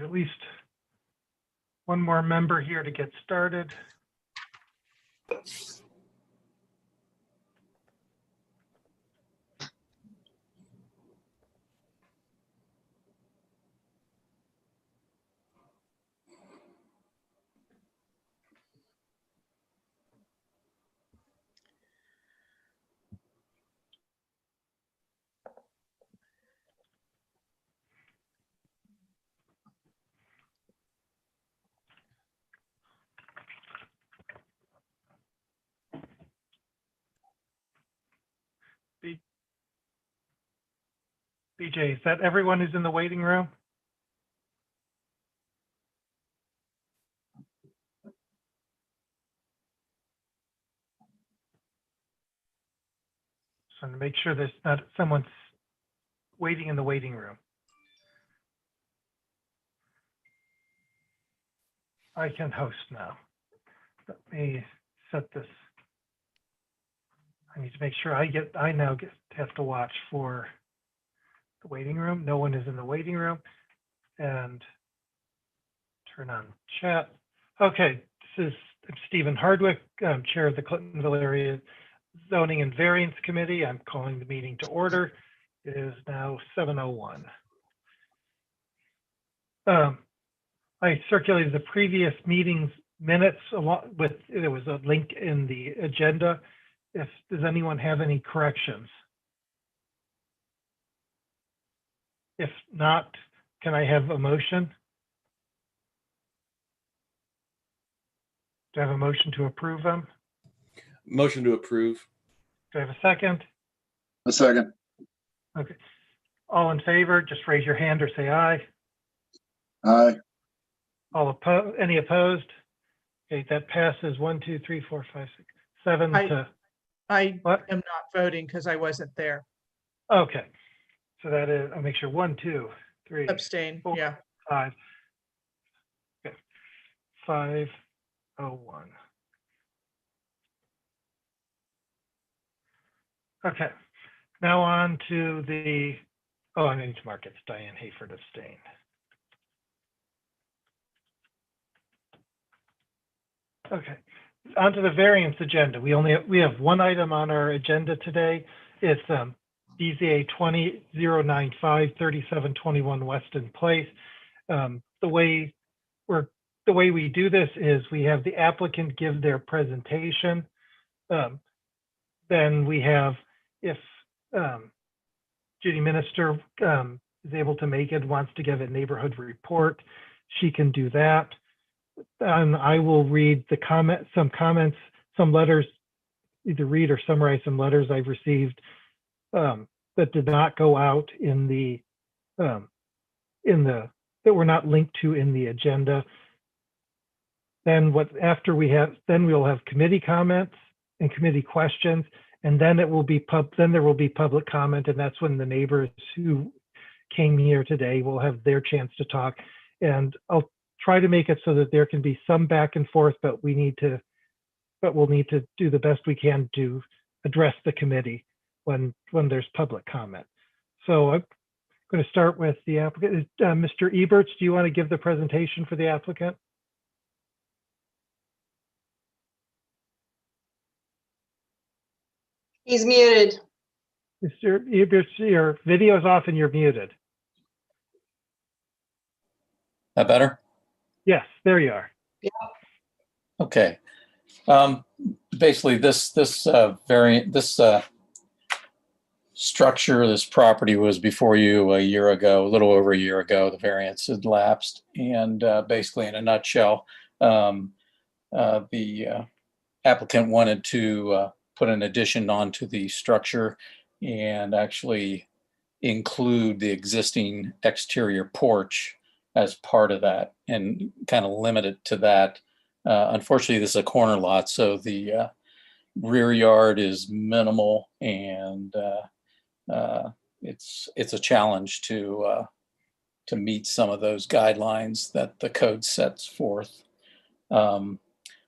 at least one more member here to get started. BJ, is that everyone who's in the waiting room? So to make sure there's not someone's waiting in the waiting room. I can host now. Let me set this. I need to make sure I now have to watch for the waiting room. No one is in the waiting room. And turn on chat. Okay, I'm Stephen Hardwick, I'm chair of the Clintonville Area Zoning and Variance Committee. I'm calling the meeting to order. It is now 7:01. I circulated the previous meeting's minutes along with, there was a link in the agenda. Does anyone have any corrections? If not, can I have a motion? Do I have a motion to approve them? Motion to approve. Do I have a second? A second. Okay. All in favor, just raise your hand or say aye. Aye. All opposed? Any opposed? Okay, that passes 1, 2, 3, 4, 5, 6, 7 to. I What? am not voting because I wasn't there. Okay, so that is, I'll make sure 1, 2, 3, Abstain, 4, yeah. 5. Okay, 501. Okay, now on to the, oh, I need to mark it. Diane Hayford abstained. Okay, on to the variance agenda. We have one item on our agenda today. It's DZA 20095 3721 Weston Place. The way we do this is we have the applicant give their presentation. Then we have, if Judy Minister is able to make it, wants to give a neighborhood report, she can do that. And I will read the some comments, some letters, either read or summarize some letters I've received that did not go out that were not linked to in the agenda. Then we'll have committee comments and committee questions, and then there will be public comment, and that's when the neighbors who came here today will have their chance to talk. And I'll try to make it so that there can be some back and forth, but we'll need to do the best we can to address the committee when there's public comment. So I'm going to start with the applicant. Mr. Eberts, do you want to give the presentation for the applicant? He's muted. Mr. Eberts, your video's off and you're muted. That better? Yes, there you are. Okay. Basically, this structure, this property was before you a year ago, a little over a year ago. The variance had lapsed, and basically, in a nutshell, the applicant wanted to put an addition onto the structure and actually include the existing exterior porch as part of that, and kind of limit it to that. Unfortunately, this is a corner lot, so the rear yard is minimal, and it's a challenge to meet some of those guidelines that the code sets forth.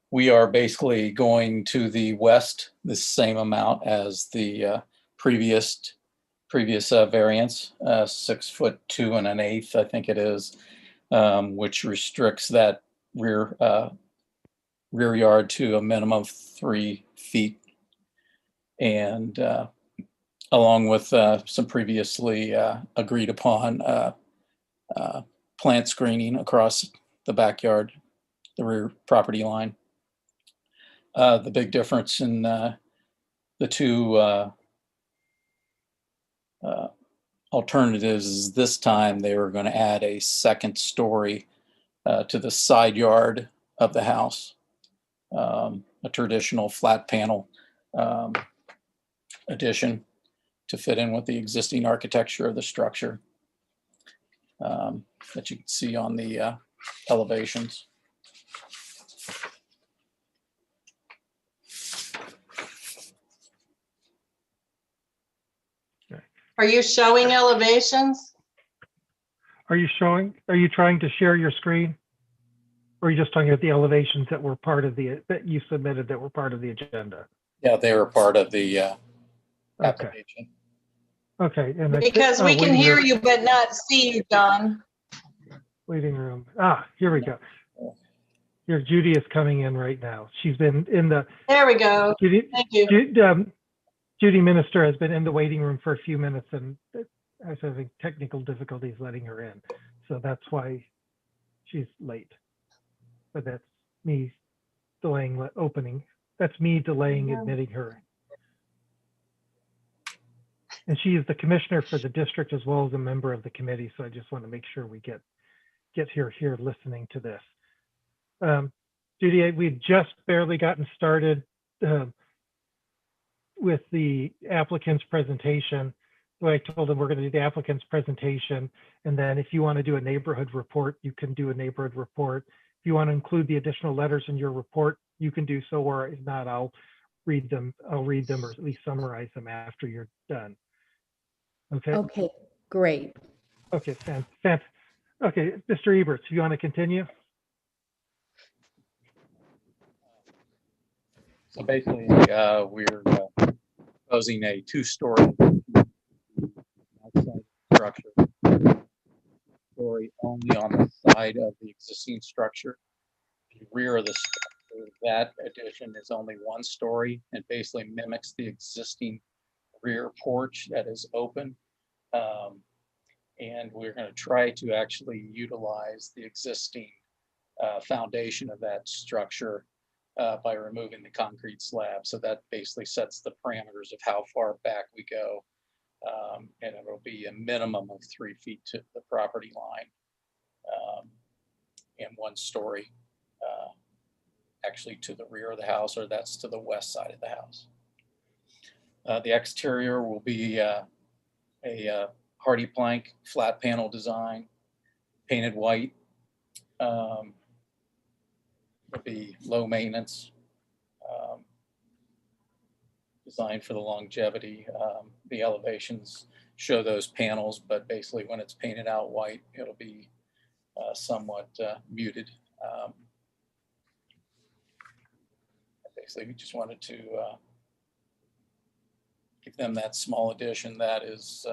We are basically going to the west the same amount as the previous variance, 6'2 1/8", I think it is. which restricts that rear yard to a minimum of 3 feet. And along with some previously agreed upon plant screening across the backyard, the rear property line. The big difference in the two alternatives is this time they were going to add a second story to the side yard of the house, a traditional flat panel addition to fit in with the existing architecture of the structure that you can see on the elevations. Are you showing elevations? Are you trying to share your screen? Or are you just talking about the elevations that were part of that you submitted that were part of the agenda? Yeah, they were part of the Okay. application. Okay. And Because we can hear you but not see you, John. Waiting room. Here we go. Here, Judy is coming in right now. She's been in the. There we go. Judy, Thank you. Judy Minister has been in the waiting room for a few minutes and I was having technical difficulties letting her in. So that's why she's late. But that's me delaying opening. That's me delaying admitting her. And she is the commissioner for the district as well as a member of the committee. So I just want to make sure we get her here listening to this. Judy, we've just barely gotten started with the applicant's presentation. So I told them we're going to do the applicant's presentation. And then if you want to do a neighborhood report, you can do a neighborhood report. If you want to include the additional letters in your report, you can do so, or if not, I'll read them or at least summarize them after you're done. Okay. Okay, great. Okay, fantastic. Okay, Mr. Eberts, if you want to continue? So basically, we're proposing a 2-story outside structure, story only on the side of the existing structure. The rear of the structure, that addition is only 1 story and basically mimics the existing rear porch that is open. And we're going to try to actually utilize the existing foundation of that structure by removing the concrete slab. So that basically sets the parameters of how far back we go. And it'll be a minimum of 3 feet to the property line and 1 story actually to the rear of the house, or that's to the west side of the house. The exterior will be a hardy plank flat panel design, painted white. It'll be low maintenance, designed for the longevity. The elevations show those panels, but basically when it's painted out white, it'll be somewhat muted. Basically, we just wanted to give them that small addition that is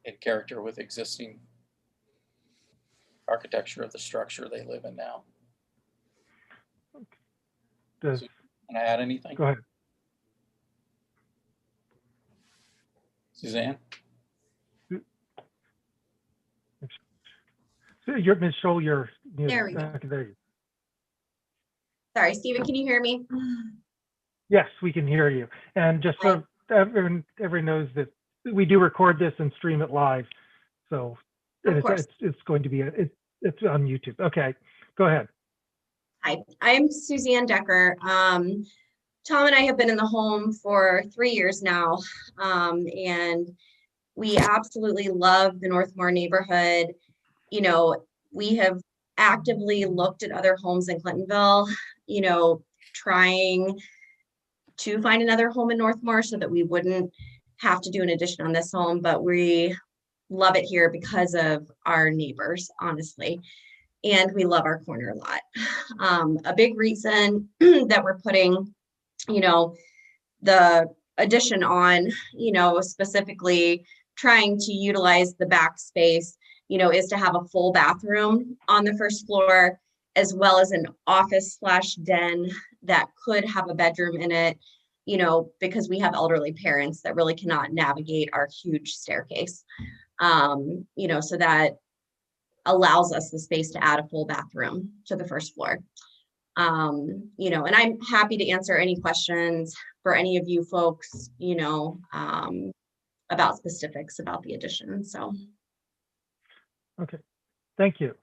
in character with existing architecture of the structure they live in now. Does, Can I add anything? go ahead. Suzanne? So you're Ms. Scholl, you're muted. There we go. Okay, there you. Sorry, Stephen, can you hear me? Yes, we can hear you. And just so everyone knows that we do record this and stream it live. So Of course. it's going to be, it's on YouTube. Okay, go ahead. Hi, I'm Suzanne Decker. Tom and I have been in the home for 3 years now, and we absolutely love the Northmore neighborhood. You know, we have actively looked at other homes in Clintonville, you know, trying to find another home in Northmore so that we wouldn't have to do an addition on this home, but we love it here because of our neighbors, honestly. And we love our corner lot. A big reason that we're putting, you know, the addition on, you know, specifically trying to utilize the back space is to have a full bathroom on the first floor, as well as an office / den that could have a bedroom in it, because we have elderly parents that really cannot navigate our huge staircase. So that allows us the space to add a full bathroom to the first floor. And I'm happy to answer any questions for any of you folks, about specifics about the addition. So. Okay, thank you.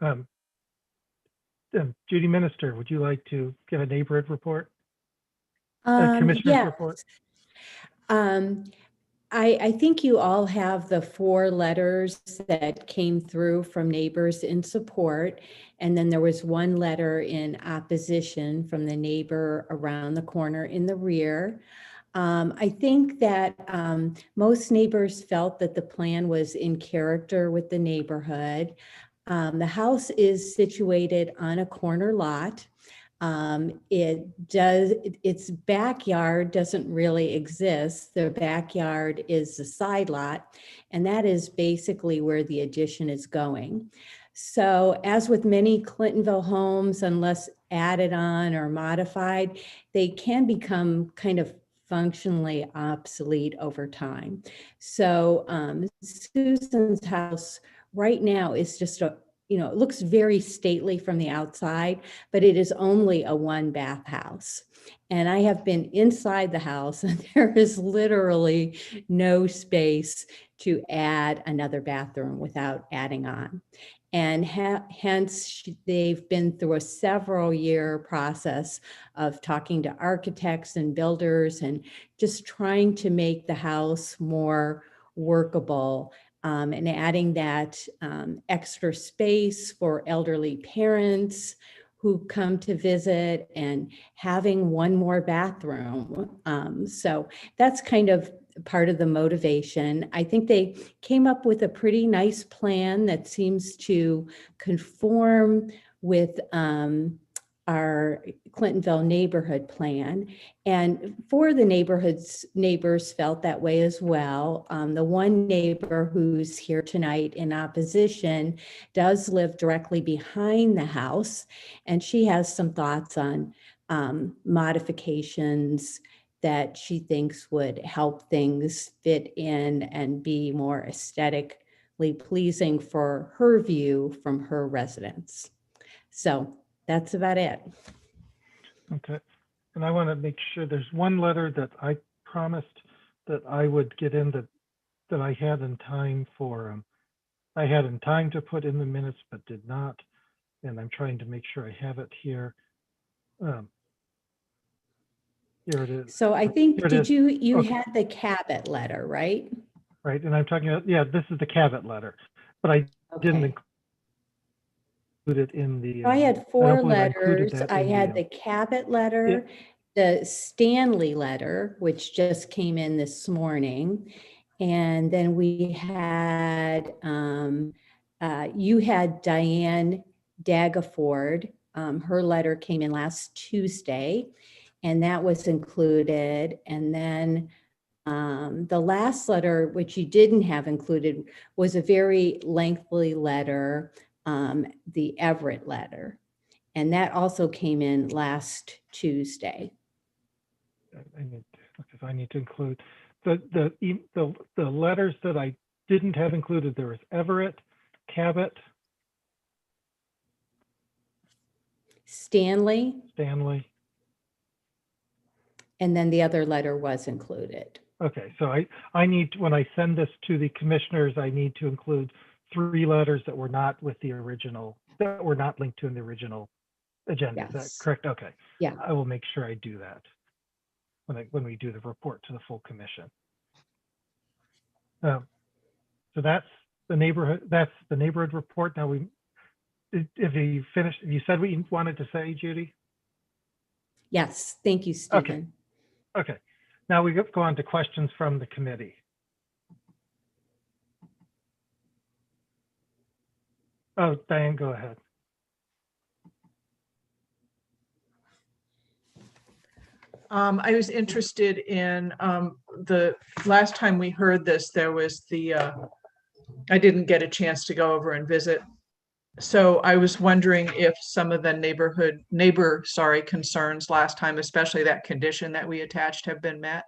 Judy Minister, would you like to give a neighborhood report? Commissioner's report? I think you all have the 4 letters that came through from neighbors in support. And then there was 1 letter in opposition from the neighbor around the corner in the rear. I think that most neighbors felt that the plan was in character with the neighborhood. The house is situated on a corner lot. Its backyard doesn't really exist. The backyard is the side lot, and that is basically where the addition is going. So as with many Clintonville homes, unless added on or modified, they can become kind of functionally obsolete over time. So Susan's house right now is just it looks very stately from the outside, but it is only a 1-bath house. And I have been inside the house and there is literally no space to add another bathroom without adding on. And hence they've been through a several-year process of talking to architects and builders and just trying to make the house more workable, and adding that extra space for elderly parents who come to visit and having 1 more bathroom. So that's kind of part of the motivation. I think they came up with a pretty nice plan that seems to conform with our Clintonville neighborhood plan. And 4 of the neighbors felt that way as well. The 1 neighbor who's here tonight in opposition does live directly behind the house, and she has some thoughts on modifications that she thinks would help things fit in and be more aesthetically pleasing for her view from her residence. So that's about it. Okay, and I want to make sure there's 1 letter that I promised that I would get in that I had in time for, I had in time to put in the minutes, but did not. And I'm trying to make sure I have it here. Here it is. So I think, Here it did is. you Okay. had the Cabot letter, right? Right, and I'm talking about, yeah, this is the Cabot letter, but I didn't Okay. include it in the. I had I don't 4 believe I included letters. that I in had the Cabot letter, the Stanley letter, which just came in this morning. And then we had, you had Diane Dagaford. Her letter came in last Tuesday, and that was included. And then the last letter, which you didn't have included, was a very lengthy letter, the Everett letter. And that also came in last Tuesday. I need to include the letters that I didn't have included. There was Everett, Cabot, Stanley, and then the other letter was included. Okay, so I need, when I send this to the commissioners, I need to include 3 letters that were not with the original, that were not linked to in the original agenda. Is Yes. that correct? Okay. Yeah. I will make sure I do that when we do the report to the full commission. So that's the neighborhood report. Now if you finished, you said what you wanted to say, Judy? Yes, thank you, Stephen. Okay. Now we go on to questions from the committee. Oh, Diane, go ahead. I was interested in the last time we heard this, there was the I didn't get a chance to go over and visit. So I was wondering if some of the neighbor concerns last time, especially that condition that we attached, have been met.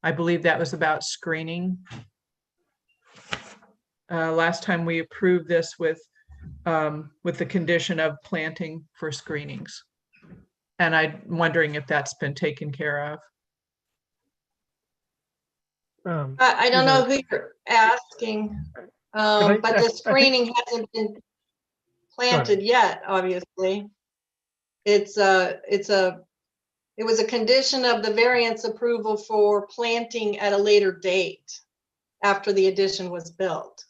I believe that was about screening. Last time we approved this with the condition of planting for screenings. And I'm wondering if that's been taken care of. I don't know either- who you're asking, I but the think- screening hasn't been planted yet, obviously. It was a condition of the variance approval for planting at a later date after the addition was built.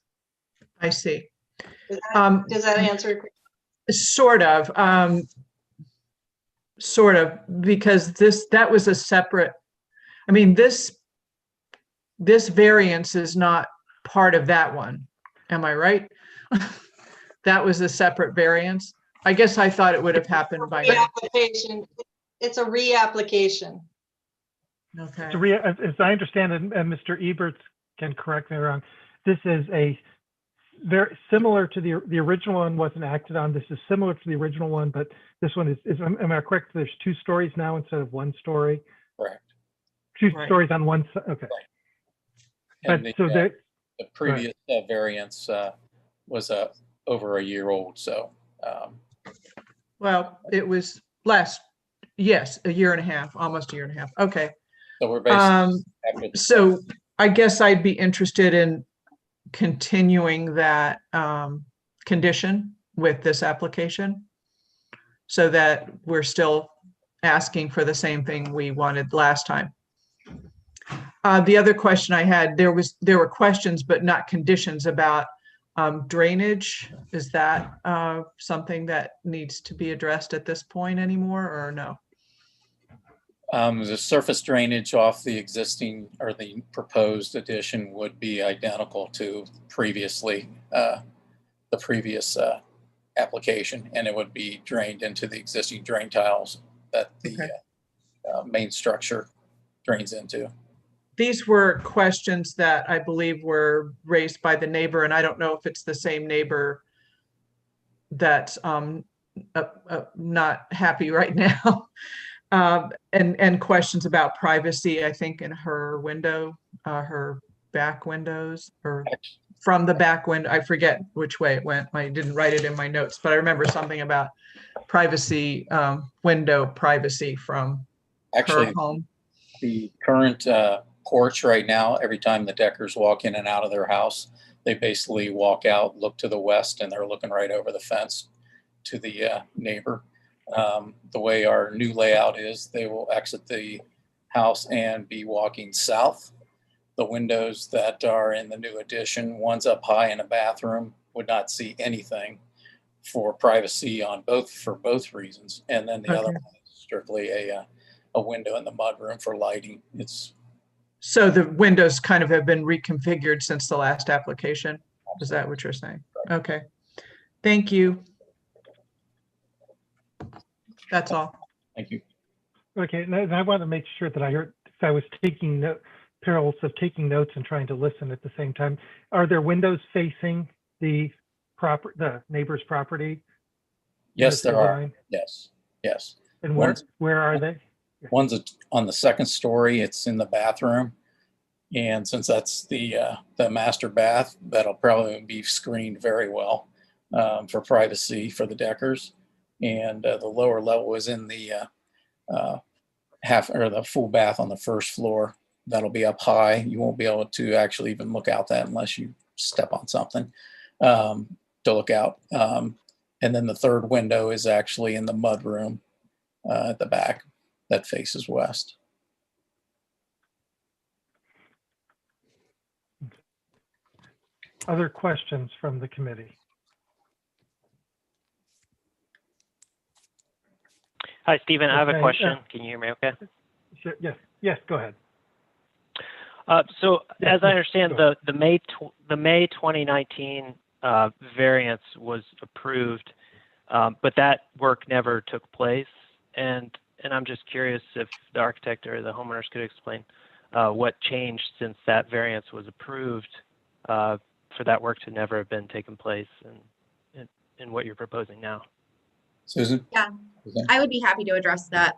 I see. Does that answer your question? Sort of, because that was a separate, I mean, this variance is not part of that one. Am I right? That was a separate variance. I guess I thought it would have happened by now. Reapplication. It's a reapplication. Okay. As I understand it, and Mr. Eberts can correct me wrong, this is a very similar to the original one wasn't acted on. This is similar to the original one, but this one is am I correct? There's 2 stories now instead of 1 story? Correct. 2 Right. stories on one side, okay. And But so that, the previous variance was over a year old, so Well, it was yes, a year and a half, almost a year and a half. Okay. we're basically after the- So I guess I'd be interested in continuing that condition with this application so that we're still asking for the same thing we wanted last time. The other question I had, there were questions but not conditions about drainage. Is that something that needs to be addressed at this point anymore, or no? The surface drainage off the existing or the proposed addition would be identical to the previous application, and it would be drained into the existing drain tiles that the main structure drains into. These were questions that I believe were raised by the neighbor, and I don't know if it's the same neighbor that's not happy right now. And questions about privacy, I think, in her window, her back windows, or from the back window. I forget which way it went. I didn't write it in my notes, but I remember something about privacy, window privacy from her Actually, home. the current porch right now, every time the Deckers walk in and out of their house, they basically walk out, look to the west, and they're looking right over the fence to the neighbor. The way our new layout is, they will exit the house and be walking south. The windows that are in the new addition, one's up high in a bathroom, would not see anything for privacy for both reasons. And then the other one is strictly a window in the mudroom for lighting. So the windows kind of have been reconfigured since the last application. Is that what you're saying? Okay. Thank you. That's all. Thank you. okay, and I want to make sure that I heard, if I was taking perils of taking notes and trying to listen at the same time. Are there windows facing the neighbor's property? Yes, there are. Line? Yes. And One's- where are they? One's on the second story. It's in the bathroom. And since that's the master bath, that'll probably be screened very well for privacy for the Deckers. And the lower level is in the the full bath on the first floor. That'll be up high. You won't be able to actually even look out that unless you step on something to look out. And then the third window is actually in the mudroom at the back that faces west. Other questions from the committee? Hi, Stephen. I have a Okay, question. Can you hear me okay? Sure, yes, go ahead. So Yeah, as I yeah, understand, go the May 2019 variance was approved, but that work never took place. And I'm just curious if the architect or the homeowners could explain what changed since that variance was approved for that work to never have been taken place in what you're proposing now? Susan? Yeah. Suzanne? I would be happy to address that.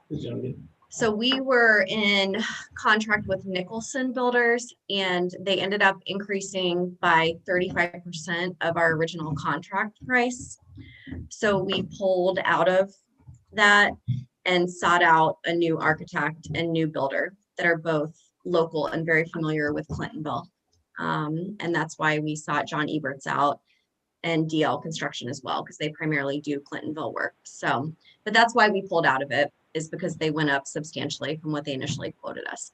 So we were in contract with Nicholson Builders, and they ended up increasing by 35% of our original contract price. So we pulled out of that and sought out a new architect and new builder that are both local and very familiar with Clintonville. And that's why we sought John Eberts out and DL Construction as well, because they primarily do Clintonville work. So, but that's why we pulled out of it, is because they went up substantially from what they initially quoted us.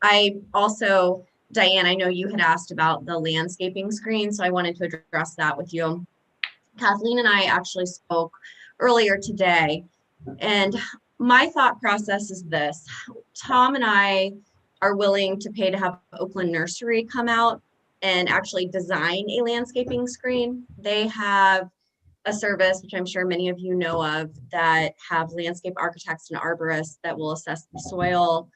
I also, Diane, I know you had asked about the landscaping screen, so I wanted to address that with you. Kathleen and I actually spoke earlier today, and my thought process is this. Tom and I are willing to pay to have Oakland Nursery come out and actually design a landscaping screen. They have a service, which I'm sure many of you know of, that have landscape architects and arborists that will assess the soil,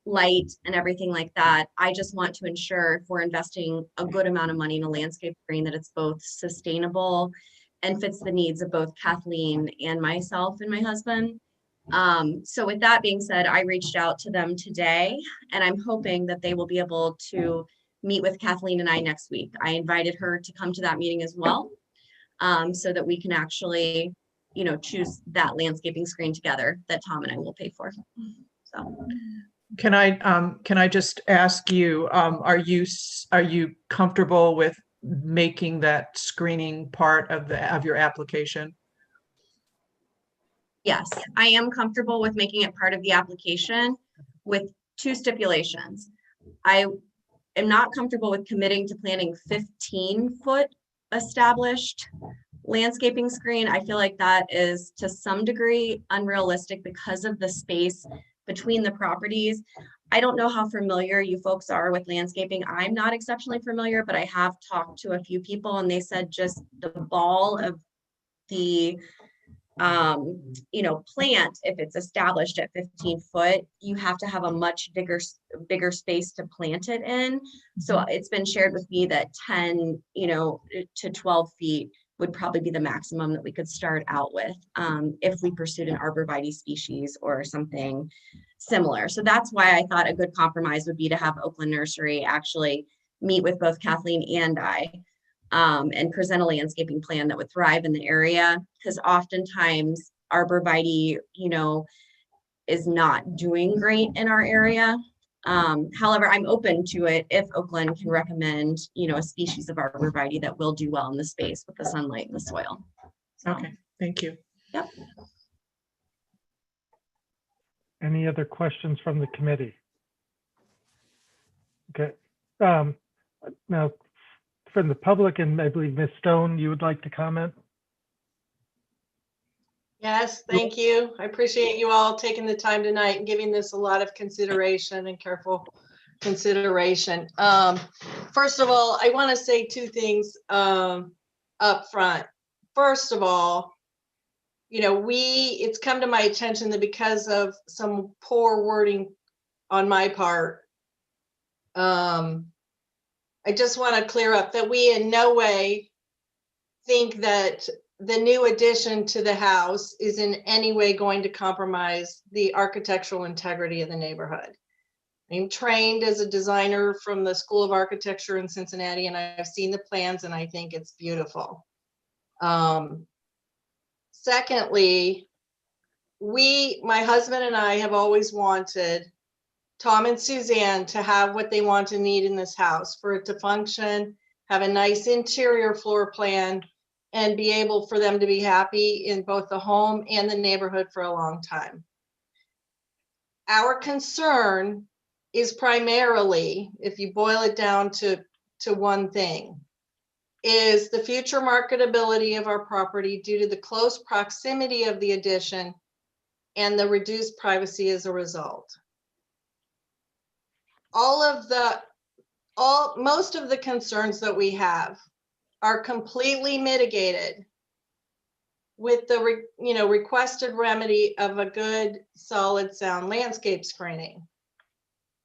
light, and everything like that. I just want to ensure if we're investing a good amount of money in a landscape screen that it's both sustainable and fits the needs of both Kathleen and myself and my husband. So with that being said, I reached out to them today, and I'm hoping that they will be able to meet with Kathleen and I next week. I invited her to come to that meeting as well, so that we can actually, you know, choose that landscaping screen together that Tom and I will pay for. So. Can I just ask you, are you comfortable with making that screening part of your application? Yes, I am comfortable with making it part of the application with two stipulations. I am not comfortable with committing to planting 15-foot established landscaping screen. I feel like that is to some degree unrealistic because of the space between the properties. I don't know how familiar you folks are with landscaping. I'm not exceptionally familiar, but I have talked to a few people, and they said just the ball of the you know, plant, if it's established at 15 foot, you have to have a much bigger space to plant it in. So it's been shared with me that 10, you know, to 12 feet would probably be the maximum that we could start out with, if we pursued an arborvitae species or something similar. So that's why I thought a good compromise would be to have Oakland Nursery actually meet with both Kathleen and I, and present a landscaping plan that would thrive in the area, because oftentimes arborvitae, you know, is not doing great in our area. However, I'm open to it if Oakland can recommend, you know, a species of arborvitae that will do well in the space with the sunlight and the soil. So, Okay, thank you. Yep. Any other questions from the committee? Okay. Now, from the public, and I believe Ms. Stone, you would like to comment? Yes, thank you. I appreciate you all taking the time tonight and giving this a lot of consideration and careful consideration. First of all, I want to say two things up front. First of all, you know, it's come to my attention that because of some poor wording on my part, I just want to clear up that we in no way think that the new addition to the house is in any way going to compromise the architectural integrity of the neighborhood. I'm trained as a designer from the School of Architecture in Cincinnati, and I've seen the plans and I think it's beautiful. Secondly, my husband and I have always wanted Tom and Suzanne to have what they want and need in this house, for it to function, have a nice interior floor plan, and be able for them to be happy in both the home and the neighborhood for a long time. Our concern is primarily, if you boil it down to one thing, is the future marketability of our property due to the close proximity of the addition and the reduced privacy as a result. Most of the concerns that we have are completely mitigated with the requested remedy of a good, solid, sound landscape screening.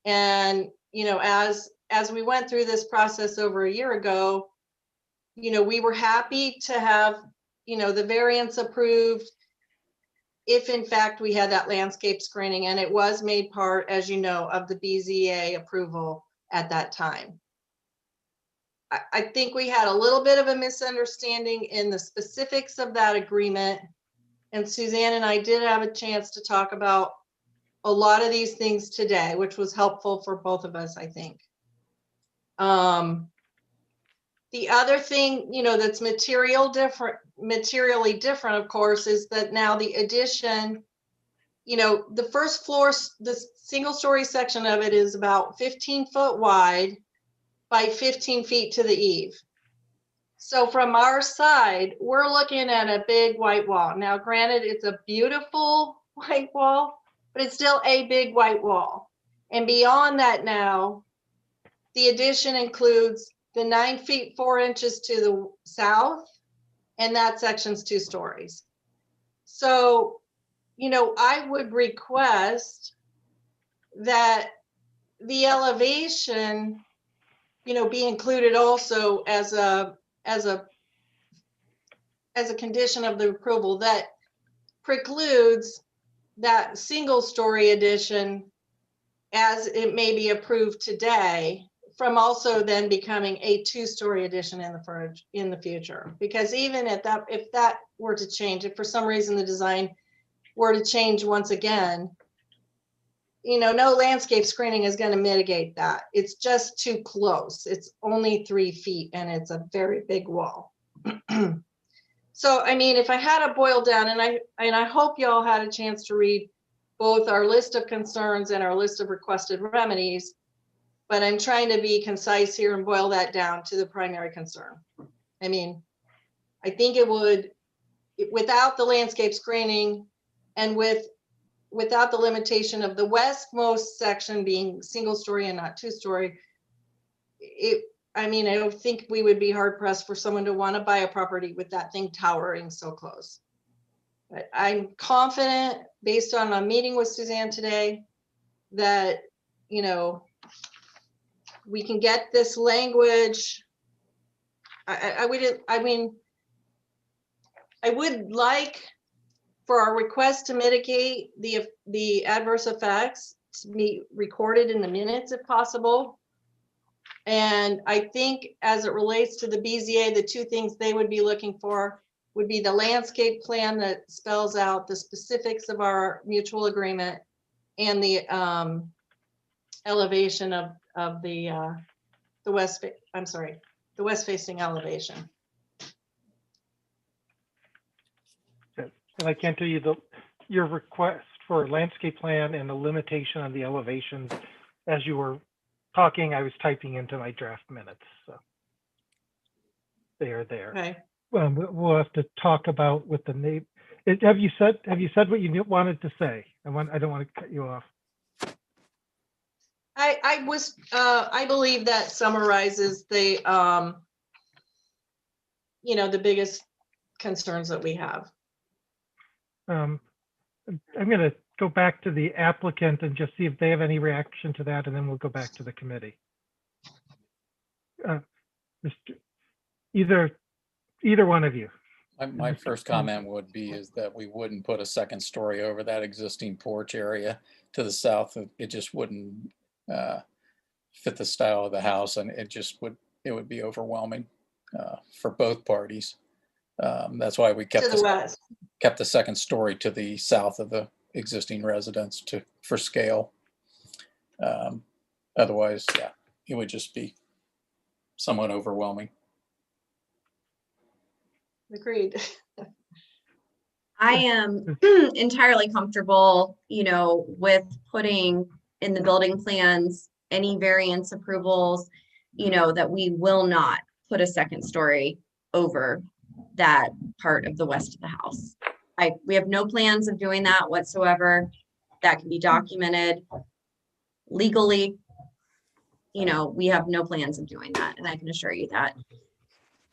And, you know, as as we went through this process over a year ago, we were happy to have, the variance approved if in fact we had that landscape screening, and it was made part, as you know, of the BZA approval at that time. I think we had a little bit of a misunderstanding in the specifics of that agreement. And Suzanne and I did have a chance to talk about a lot of these things today, which was helpful for both of us, I think. The other thing, that's materially different, of course, is that now the addition, the first floor, the single story section of it is about 15 foot wide by 15 feet to the eave. So from our side, we're looking at a big white wall. Now, granted, it's a beautiful white wall, but it's still a big white wall. And beyond that now, the addition includes the 9 feet 4 inches to the south, and that section's 2 stories. So, I would request that the elevation, be included also as a condition of the approval that precludes that single story addition as it may be approved today from also then becoming a 2-story addition in the future. Because even if that were to change, if for some reason the design were to change once again, no landscape screening is going to mitigate that. It's just too close. It's only 3 feet and it's a very big wall. So, if I had to boil down, and I hope y'all had a chance to read both our list of concerns and our list of requested remedies, but I'm trying to be concise here and boil that down to the primary concern. I think it would, without the landscape screening and without the limitation of the westmost section being single story and not 2-story, I don't think we would be hard pressed for someone to want to buy a property with that thing towering so close. But I'm confident, based on a meeting with Suzanne today, that, we can get this language. I would like for our request to mitigate the adverse effects to be recorded in the minutes if possible. And I think as it relates to the BZA, the 2 things they would be looking for would be the landscape plan that spells out the specifics of our mutual agreement and the elevation of the west facing elevation. And I can tell you your request for landscape plan and the limitation on the elevations, as you were talking, I was typing into my draft minutes, so they are there. Okay. We'll have to talk about with the neighbor. Have you said what you wanted to say? I don't want to cut you off. I believe that summarizes the the biggest concerns that we have. I'm going to go back to the applicant and just see if they have any reaction to that, and then we'll go back to the committee. Either one of you. My first comment would be is that we wouldn't put a 2nd story over that existing porch area to the south. It just wouldn't fit the style of the house, and it would be overwhelming for both parties. That's why we kept To the west. Kept the 2nd story to the south of the existing residence for scale. Otherwise, yeah, it would just be somewhat overwhelming. Agreed. I am entirely comfortable, with putting in the building plans, any variance approvals, that we will not put a 2nd story over that part of the west of the house. We have no plans of doing that whatsoever. That can be documented legally. We have no plans of doing that, and I can assure you that.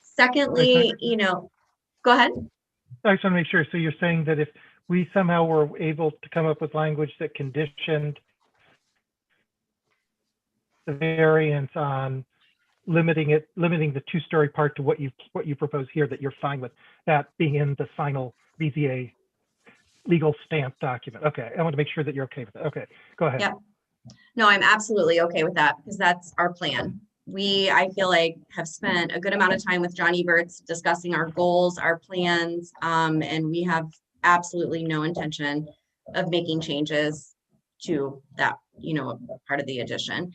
Secondly, go ahead. I just want to make sure. So you're saying that if we somehow were able to come up with language that conditioned the variance on limiting the two-story part to what you propose here, that you're fine with that being in the final BZA legal stamp document. Okay, I want to make sure that you're okay with it. Okay, go ahead. Yep. No, I'm absolutely okay with that because that's our plan. We, I feel like, have spent a good amount of time with John Eberts discussing our goals, our plans, and we have absolutely no intention of making changes to that, part of the addition.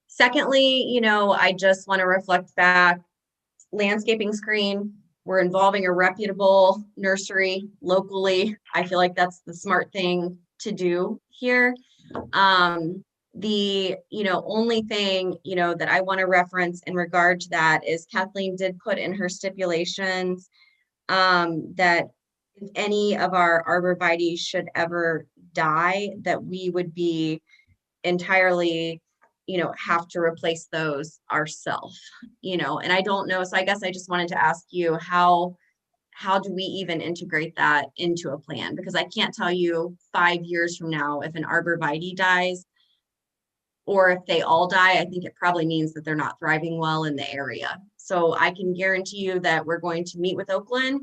Secondly, I just want to reflect back, landscaping screen, we're involving a reputable nursery locally. I feel like that's the smart thing to do here. The only thing that I want to reference in regard to that is Kathleen did put in her stipulations that if any of our arborvitae should ever die, that we would be entirely have to replace those ourselves, and I don't know, so I guess I just wanted to ask you, how do we even integrate that into a plan? Because I can't tell you 5 years from now if an arborvitae dies, or if they all die. I think it probably means that they're not thriving well in the area. So I can guarantee you that we're going to meet with Oakland,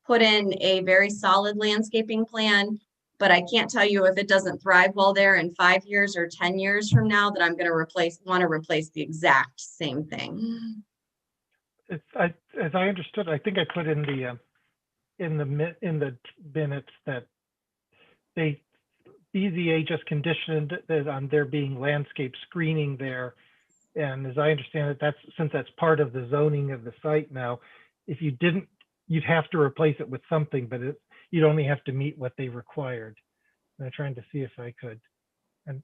put in a very solid landscaping plan, but I can't tell you if it doesn't thrive well there in 5 years or 10 years from now that I'm going to want to replace the exact same thing. As I understood, I think I put in the minutes that BZA just conditioned that on there being landscape screening there. And as I understand it, since that's part of the zoning of the site now, if you didn't, you'd have to replace it with something, but you'd only have to meet what they required. And I'm trying to see if I could. And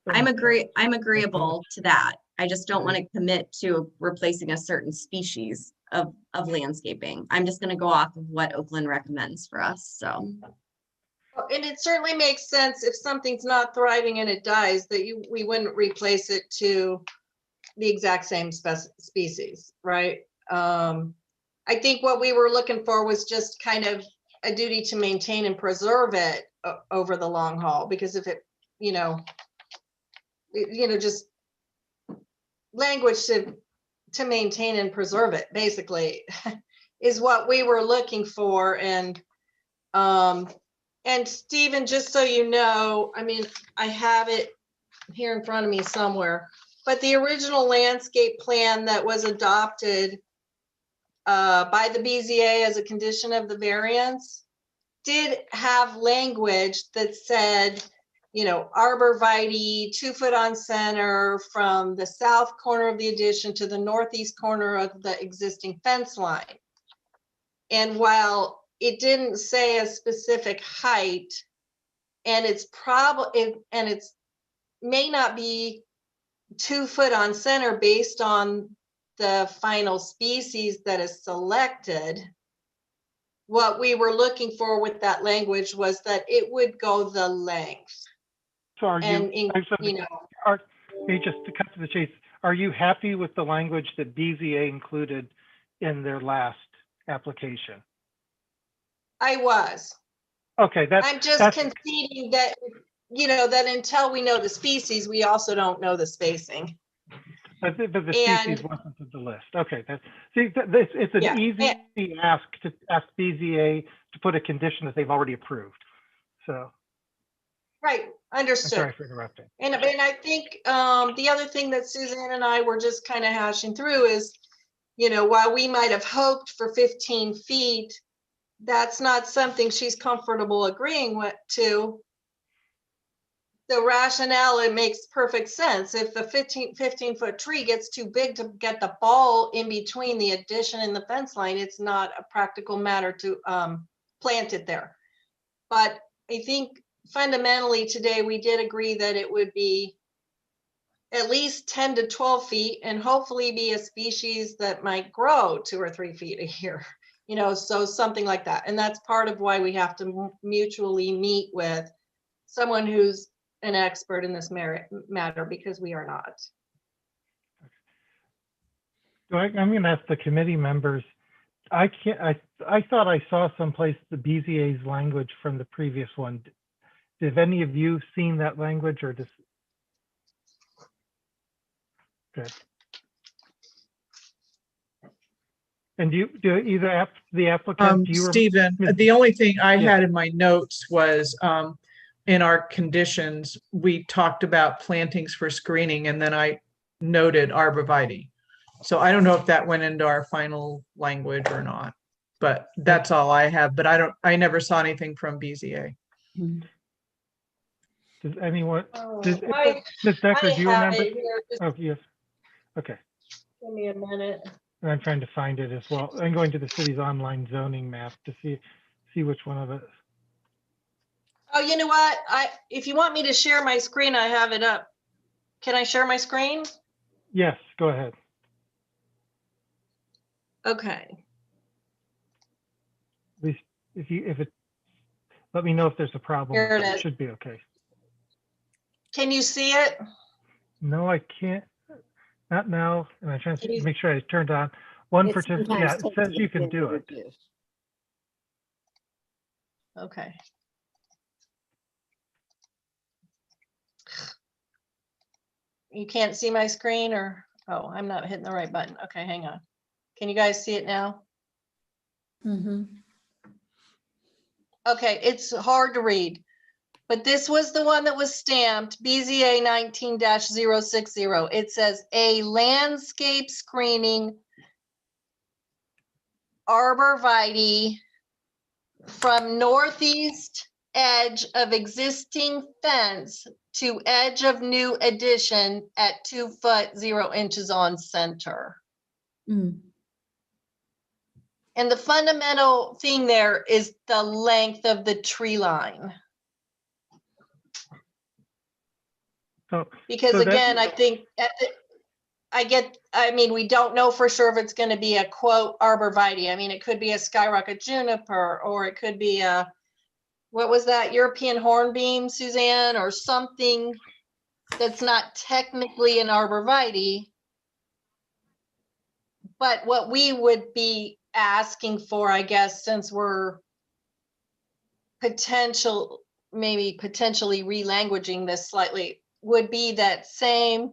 I'm agreeable to that. I just don't want to commit to replacing a certain species of landscaping. I'm just going to go off of what Oakland recommends for us. So. And it certainly makes sense if something's not thriving and it dies, that we wouldn't replace it to the exact same species, right? I think what we were looking for was just kind of a duty to maintain and preserve it over the long haul, because if it, just language to maintain and preserve it, basically, is what we were looking for. And Stephen, just so you know, I mean, I have it here in front of me somewhere, but the original landscape plan that was adopted by the BZA as a condition of the variance did have language that said, arborvitae 2 foot on center from the south corner of the addition to the northeast corner of the existing fence line. And while it didn't say a specific height, and it's may not be 2 foot on center based on the final species that is selected, what we were looking for with that language was that it would go the length. So are And you just to cut to the chase, are you happy with the language that BZA included in their last application? I was. Okay, I'm just conceding that, that until we know the species, we also don't know the spacing. But the species wasn't on the list. Okay, it's an easy ask to ask BZA to put a condition that they've already approved. So. Right, understood. Sorry for interrupting. And I think the other thing that Suzanne and I were just kind of hashing through is, while we might have hoped for 15 feet, that's not something she's comfortable agreeing to. The rationale, it makes perfect sense. If the 15-foot tree gets too big to get the ball in between the addition and the fence line, it's not a practical matter to plant it there. But I think fundamentally today we did agree that it would be at least 10 to 12 feet and hopefully be a species that might grow 2 or 3 feet a year, so something like that. And that's part of why we have to mutually meet with someone who's an expert in this matter, because we are not. So I'm going to ask the committee members. I thought I saw someplace the BZA's language from the previous one. Have any of you seen that language, or just? Good. And do either the applicant, do you? Stephen, Ms. the only thing I Yeah. had in my notes was, in our conditions, we talked about plantings for screening, and then I noted arborvitae. So I don't know if that went into our final language or not, but that's all I have. But I never saw anything from BZA. Does anyone, Oh, Ms. I Decker, do you have remember? it here. Just Oh, yes. Okay. give me a minute. And I'm trying to find it as well. I'm going to the city's online zoning map to see which one of it. Oh, you know what? If you want me to share my screen, I have it up. Can I share my screen? Yes, go ahead. Okay. At least if it, let me know if there's a problem. Here it It is. should be okay. Can you see it? No, I can't. Not now. And I'm trying Can to you- make sure I turned on one It participant. sometimes Yeah, it takes says a you can minute do or it. two. Okay. You can't see my screen or, oh, I'm not hitting the right button. Okay, hang on. Can you guys see it now? Mhm. Okay, it's hard to read, but this was the one that was stamped BZA 19-060. It says a landscape screening arborvitae from northeast edge of existing fence to edge of new addition at 2 foot 0 inches on center. Mm. And the fundamental thing there is the length of the tree line. So, Because So that- again, I think I mean, we don't know for sure if it's going to be a quote arborvitae. I mean, it could be a skyrocket juniper, or it could be a, what was that, European hornbeam, Suzanne, or something that's not technically an arborvitae. But what we would be asking for, I guess, since we're maybe potentially relanguaging this slightly, would be that same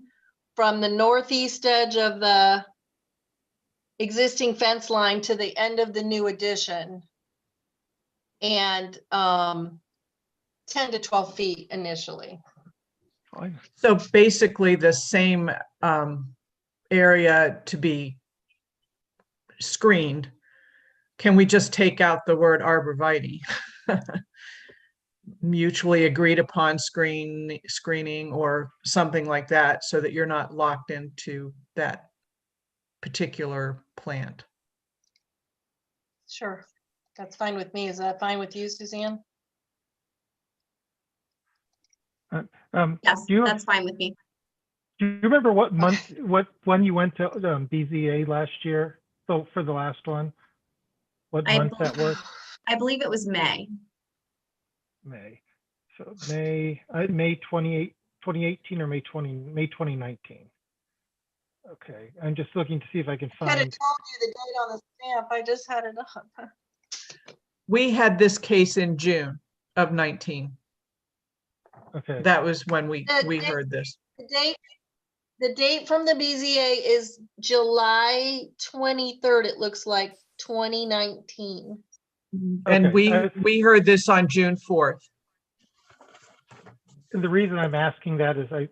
from the northeast edge of the existing fence line to the end of the new addition. And 10 to 12 feet initially. fine. So basically the same area to be screened. Can we just take out the word arborvitae? Mutually agreed upon screening or something like that, so that you're not locked into that particular plant. Sure, that's fine with me. Is that fine with you, Suzanne? Yes, Do you, that's fine with me. do you remember what month, when you went to BZA last year? So for the last one, what I, month that was? I believe it was May. May. So May 2018 or May 2019. Okay, I'm just looking to see if I can I could have find. told you the date on the stamp. I just had it up. We had this case in June of 19. Okay, That was when we The heard this. The date from the BZA is July 23rd, it looks like, 2019. And Okay, we heard this on June 4th. and the reason I'm asking that is I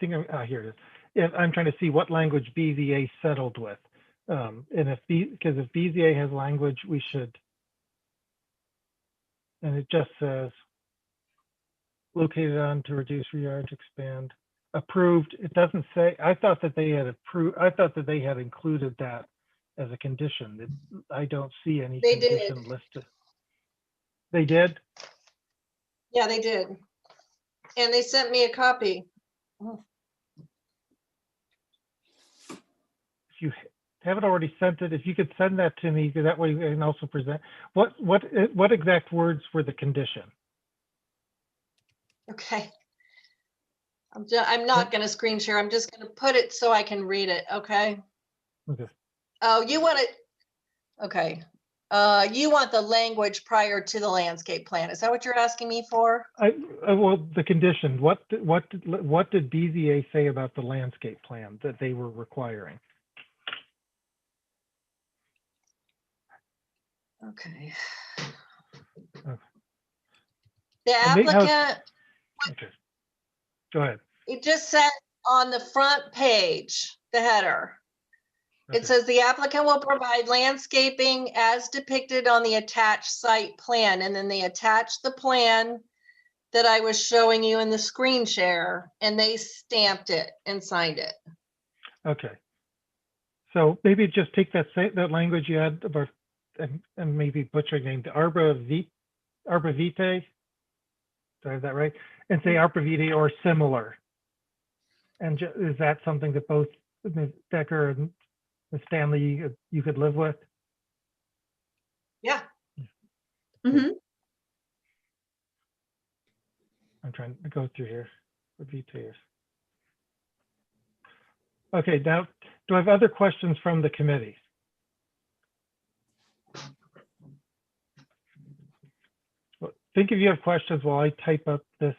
think here it is. If I'm trying to see what language BZA settled with. And because if BZA has language, we should. And it just says located on to reduce yard, expand, approved. It doesn't say, I thought that they had approved, I thought that they had included that as a condition. I don't see any They did. condition listed. They did? Yeah, they did. And they sent me a copy. If you haven't already sent it, if you could send that to me, that way I can also present. What exact words were the condition? Okay. I'm not going to screen share. I'm just going to put it so I can read it. Okay. Okay. Oh, you want it? Okay. You want the language prior to the landscape plan. Is that what you're asking me for? Well, the condition, what did BZA say about the landscape plan that they were requiring? Okay. Okay. The And they- how's- applicant, Okay, go ahead. it just said on the front page, the header. Okay. It says the applicant will provide landscaping as depicted on the attached site plan, and then they attached the plan that I was showing you in the screen share, and they stamped it and signed it. Okay. So maybe just take that language you had about, and maybe butcher name, the arbor vitae. Did I have that right? And say arbor vitae or similar. And is that something that both Ms. Decker and Ms. Stanley you could live with? Yeah. Mhm. I'm trying to go through here. What vitae is. Okay, now, do I have other questions from the committee? Well, think if you have questions while I type up this,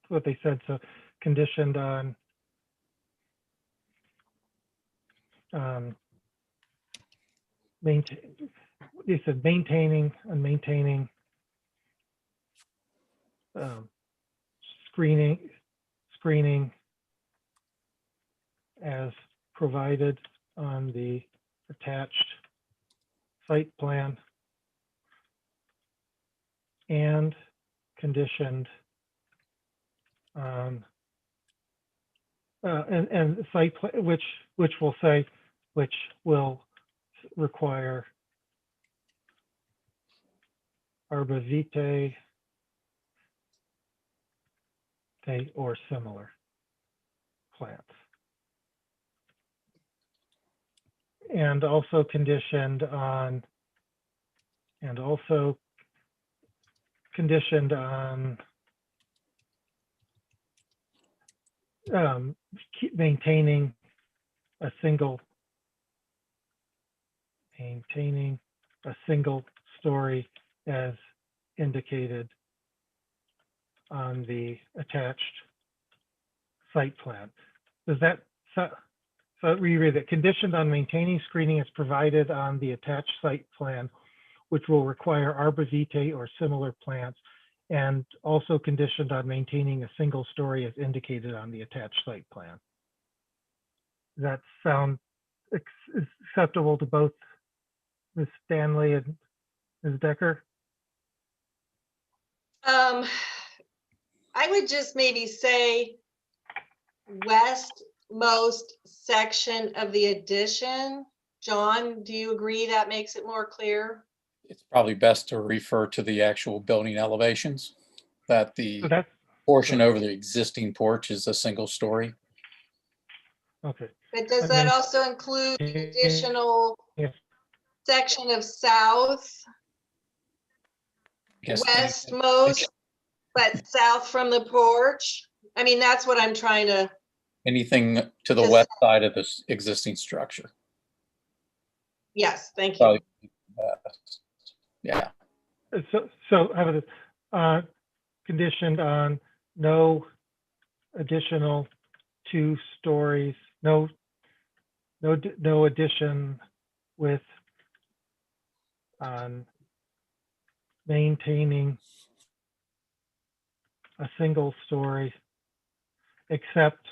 what they said. So conditioned on maintain, they said maintaining and maintaining screening as provided on the attached site plan and conditioned on and site plan, which will say which will require arbor vitae or similar plants. And also conditioned on keep maintaining a single story as indicated on the attached site plan. Does that, so reread it, conditioned on maintaining screening as provided on the attached site plan, which will require arbor vitae or similar plants, and also conditioned on maintaining a single story as indicated on the attached site plan. Does that sound acceptable to both Ms. Stanley and Ms. Decker? I would just maybe say westmost section of the addition. John, do you agree that makes it more clear? It's probably best to refer to the actual building elevations, that the So that's portion over the existing porch is a single story. okay. But does And that then- also include the additional Yes. section of south, I guess westmost, but south from the porch? I mean, that's what I'm trying to, anything to the Just- west side of this existing structure. yes, thank you. Probably best. Yeah, So how about this? Conditioned on no additional 2 stories, no addition with maintaining a single story, except,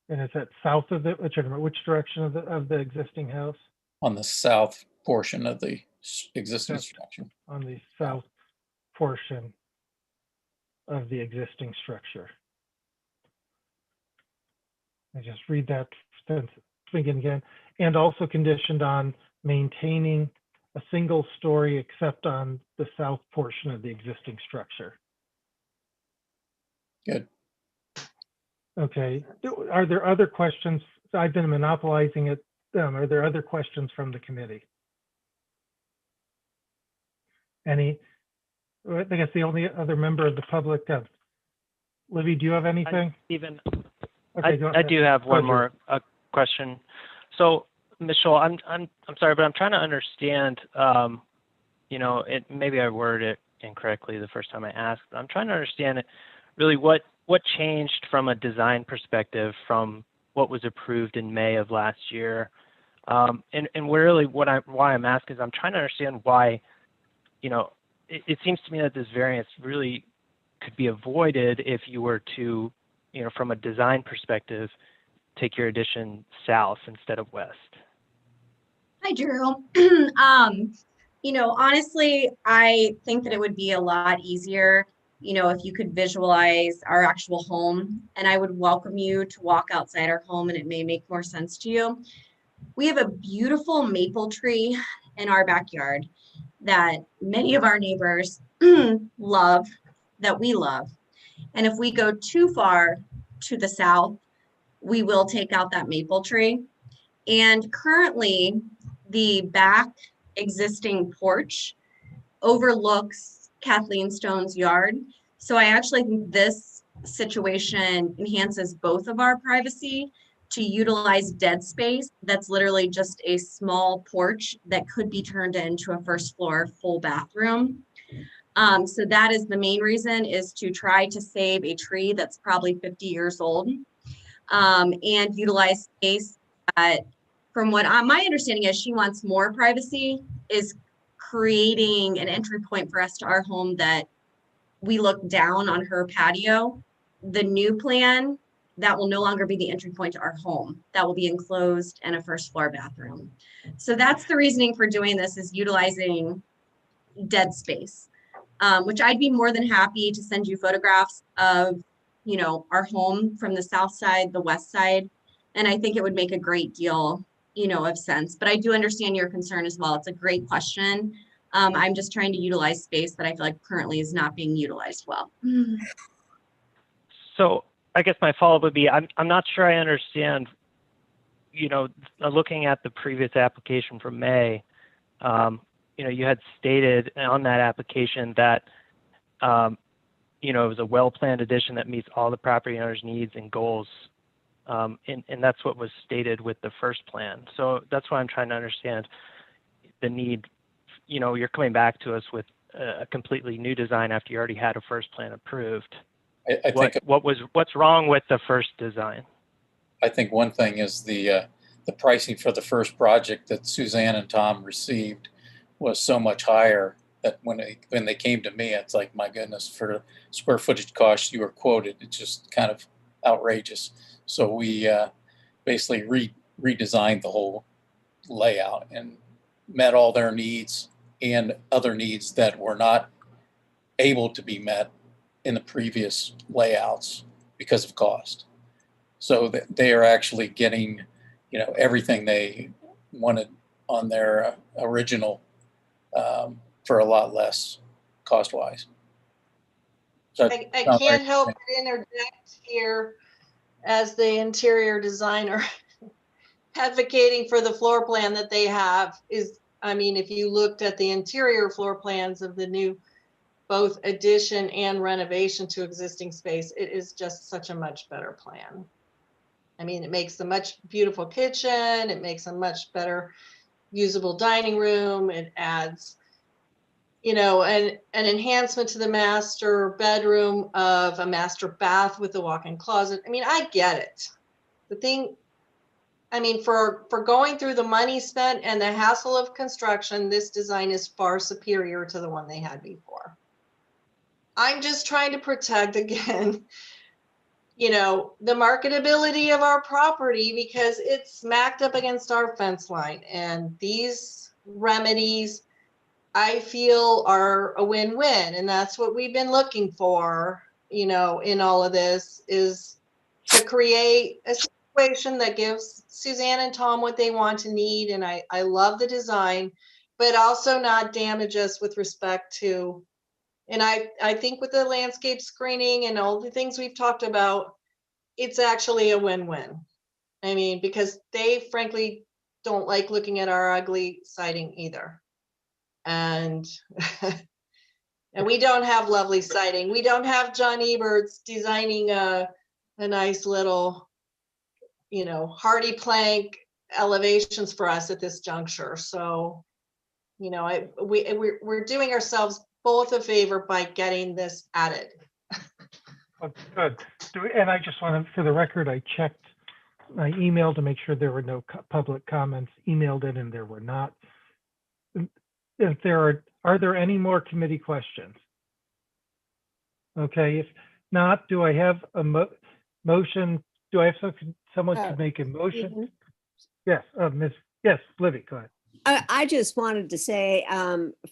and is that south of the, which direction of the existing house? on the south portion of the existing South. structure. On the south portion of the existing structure. I just read that sentence again, and also conditioned on maintaining a single story except on the south portion of the existing structure. Good. Okay, are there other questions? I've been monopolizing it. Are there other questions from the committee? Any? I guess the only other member of the public, Libby, do you have anything? Stephen, Okay, go I ahead. do have one Go more question. So Michelle, I'm sorry, but I'm trying to understand. Maybe I worded it incorrectly the first time I asked. But I'm trying to understand really what changed from a design perspective from what was approved in May of last year. And really why I'm asking is I'm trying to understand why, it seems to me that this variance really could be avoided if you were to, from a design perspective, take your addition south instead of west. Hi, Drew. Honestly, I think that it would be a lot easier, if you could visualize our actual home, and I would welcome you to walk outside our home and it may make more sense to you. We have a beautiful maple tree in our backyard that many of our neighbors love, that we love. And if we go too far to the south, we will take out that maple tree. And currently, the back existing porch overlooks Kathleen Stone's yard. So I actually think this situation enhances both of our privacy to utilize dead space that's literally just a small porch that could be turned into a first floor full bathroom. So that is the main reason, is to try to save a tree that's probably 50 years old, and utilize space that, from what my understanding is, she wants more privacy, is creating an entry point for us to our home that we look down on her patio. The new plan, that will no longer be the entry point to our home. That will be enclosed and a first floor bathroom. So that's the reasoning for doing this, is utilizing dead space, which I'd be more than happy to send you photographs of, our home from the south side, the west side. And I think it would make a great deal, of sense. But I do understand your concern as well. It's a great question. I'm just trying to utilize space that I feel like currently is not being utilized well. So I guess my follow-up would be, I'm not sure I understand, looking at the previous application from May, you had stated on that application that, it was a well-planned addition that meets all the property owner's needs and goals. And that's what was stated with the first plan. So that's why I'm trying to understand the need. You're coming back to us with a completely new design after you already had a first plan approved. I think What's wrong with the first design? I think one thing is the pricing for the first project that Suzanne and Tom received was so much higher that when they came to me, it's like, my goodness, for square footage costs you were quoted, it's just kind of outrageous. So we basically redesigned the whole layout and met all their needs and other needs that were not able to be met in the previous layouts because of cost. So they are actually getting, everything they wanted on their original for a lot less cost-wise. So I can't help but interject here as the interior designer. Advocating for the floor plan that they have is, if you looked at the interior floor plans of the new, both addition and renovation to existing space, it is just such a much better plan. It makes a much beautiful kitchen. It makes a much better usable dining room. It adds, an enhancement to the master bedroom of a master bath with a walk-in closet. I get it. The thing, for going through the money spent and the hassle of construction, this design is far superior to the one they had before. I'm just trying to protect, again, the marketability of our property, because it's smacked up against our fence line. And these remedies, I feel, are a win-win. And that's what we've been looking for, in all of this, is to create a situation that gives Suzanne and Tom what they want and need. And I love the design, but also not damage us with respect to, and I think with the landscape screening and all the things we've talked about, it's actually a win-win. Because they frankly don't like looking at our ugly siding either. And and we don't have lovely siding. We don't have John Eberts designing a nice little, hardy plank elevations for us at this juncture. So, you know, we're doing ourselves both a favor by getting this added. Oh, good. And I just want to, for the record, I checked my email to make sure there were no public comments emailed in, and there were not. If there are there any more committee questions? Okay, if not, do I have a motion? Do I have someone to make a motion? Yes, yes, Libby, go ahead. I just wanted to say,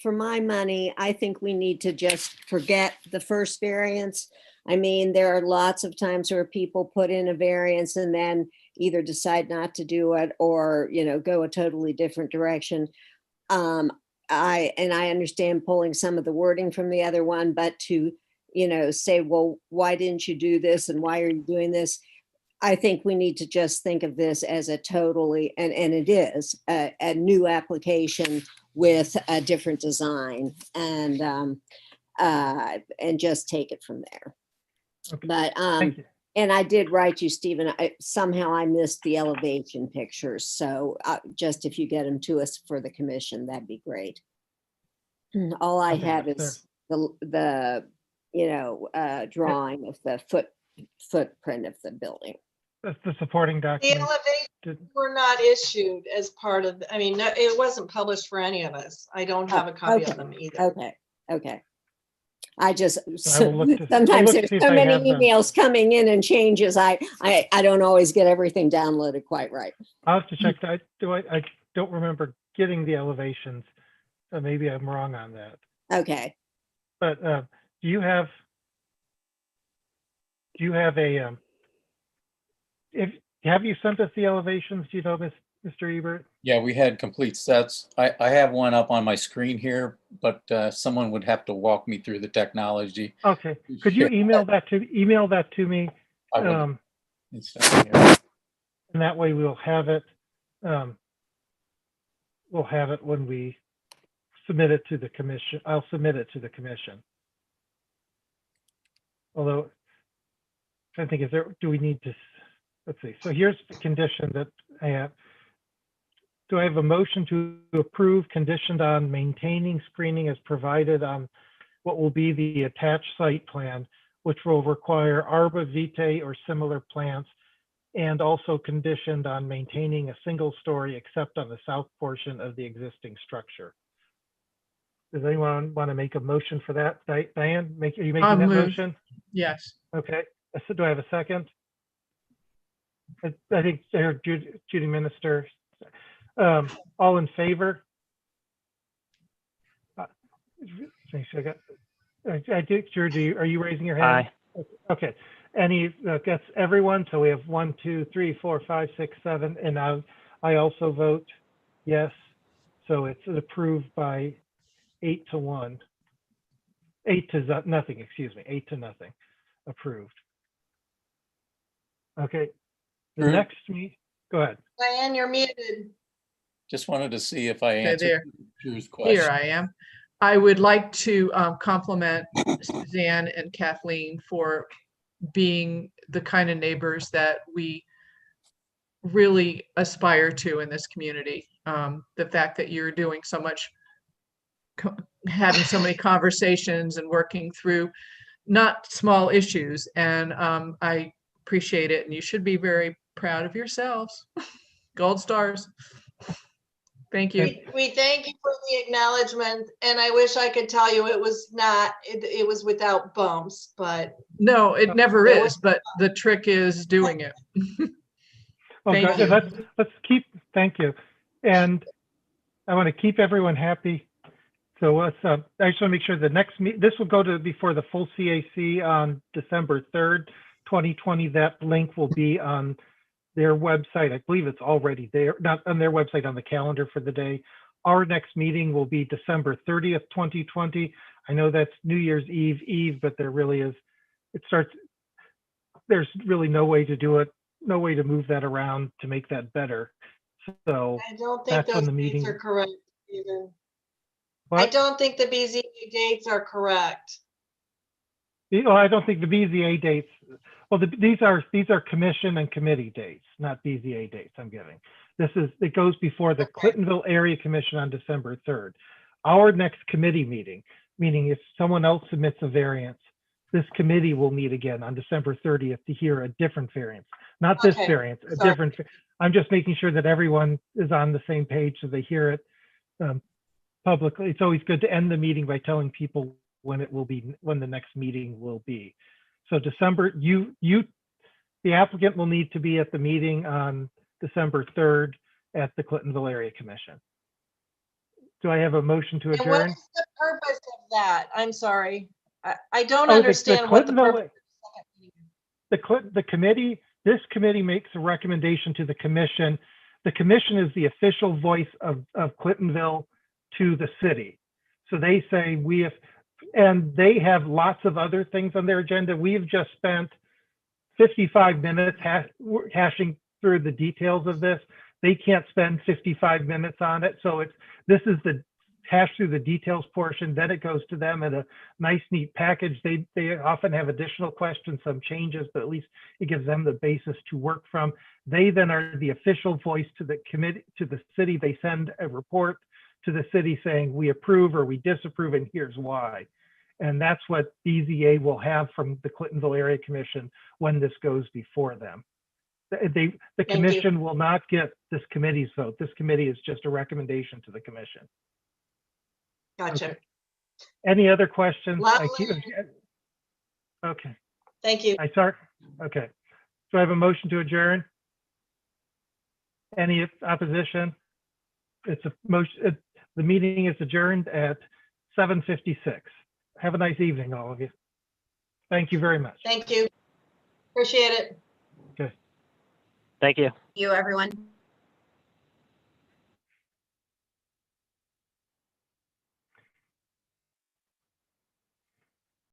for my money, I think we need to just forget the first variance. I mean, there are lots of times where people put in a variance and then either decide not to do it or, you know, go a totally different direction. I understand pulling some of the wording from the other one, but to, you know, say, well, why didn't you do this and why are you doing this? I think we need to just think of this as a totally, and it is a new application with a different design, and just take it from there. Okay, But thank you. and I did write you, Stephen. Somehow I missed the elevation pictures, so just if you get them to us for the commission, that'd be great. All I Okay, have yes, is the you know, drawing of the footprint of the building. That's the supporting The document. elevations were not issued as part of, I mean, no, it wasn't published for any of us. I don't have a copy okay. of them either. Okay. I just, I will look to- sometimes I'll look to there's see if so I many have them. emails coming in and changes. I don't always get everything downloaded quite right. I'll have to check that. I don't remember getting the elevations. So maybe I'm wrong on that. Okay. But do you have a have you sent us the elevations? Do you know, Mr. Ebert? Yeah, we had complete sets. I have one up on my screen here, but someone would have to walk me through the technology. Okay. Could you email that to me? I will. And It's down here. that way we'll have it. We'll have it when we submit it to the commission. I'll submit it to the commission. Although, I think, do we need to, let's see. So here's the condition that I have. Do I have a motion to approve conditioned on maintaining screening as provided on what will be the attached site plan, which will require arbor vitae or similar plants, and also conditioned on maintaining a single story except on the south portion of the existing structure? Does anyone want to make a motion for that? Diane, are you making I'll that move. motion? Yes. Okay, so do I have a second? I think I heard Judy Minister. All in favor? I do, Judy, are you raising your hand? Aye. Okay, any, that's everyone. So we have 1, 2, 3, 4, 5, 6, 7, and I also vote yes. So it's approved by 8-1. 8-0, excuse me, 8-0, approved. Okay, the Drew? next go ahead. Diane, you're muted. Just wanted to see if I Okay, answered there. Drew's question. Here I am. I would like to compliment Suzanne and Kathleen for being the kind of neighbors that we really aspire to in this community. The fact that you're doing so much, having so many conversations and working through not small issues. And I appreciate it. And you should be very proud of yourselves. Gold stars. Thank you. We thank you for the acknowledgement, and I wish I could tell you it was not, it was without bumps, but No, it never It is, but the trick is doing it. Well, Thank good. you. Let's keep, thank you. And I want to keep everyone happy. So let's, I just want to make sure the next this will go to before the full CAC on December 3rd, 2020. That link will be on their website. I believe it's already there, not on their website, on the calendar for the day. Our next meeting will be December 30th, 2020. I know that's New Year's Eve, but there really is, there's really no way to do it, no way to move that around to make that better. So I don't think that's when those the dates meeting. are correct either. I What? don't think the BZA dates are correct. Oh, I don't think the BZA dates, well, these are commission and committee dates, not BZA dates I'm giving. It goes before the Clintonville Area Commission on December 3rd. Our next committee meeting, meaning if someone else submits a variance, this committee will meet again on December 30th to hear a different variance, not this Okay, variance, a sorry. different. I'm just making sure that everyone is on the same page so they hear it publicly. It's always good to end the meeting by telling people when it will be, when the next meeting will be. So December, the applicant will need to be at the meeting on December 3rd at the Clintonville Area Commission. Do I have a motion to And adjourn? what's the purpose of that? I'm sorry. I don't Oh, the understand what the Clintonville- purpose of the second meeting is. The committee, this committee makes a recommendation to the commission. The commission is the official voice of Clintonville to the city. So they say and they have lots of other things on their agenda. We've just spent 55 minutes hashing through the details of this. They can't spend 55 minutes on it. So this is the hash through the details portion, then it goes to them in a nice, neat package. They often have additional questions, some changes, but at least it gives them the basis to work from. They then are the official voice to the committee, to the city. They send a report to the city saying we approve or we disapprove, and here's why. And that's what BZA will have from the Clintonville Area Commission when this goes before them. The commission will not get this committee's vote. This committee is just a recommendation to the commission. Gotcha. Okay. Any other questions? Lovely. Okay, Thank you. I start. Okay. So I have a motion to adjourn. Any opposition? It's a motion. The meeting is adjourned at 7:56. Have a nice evening, all of you. Thank you very much. Thank you. Appreciate it. Thank you. You, everyone.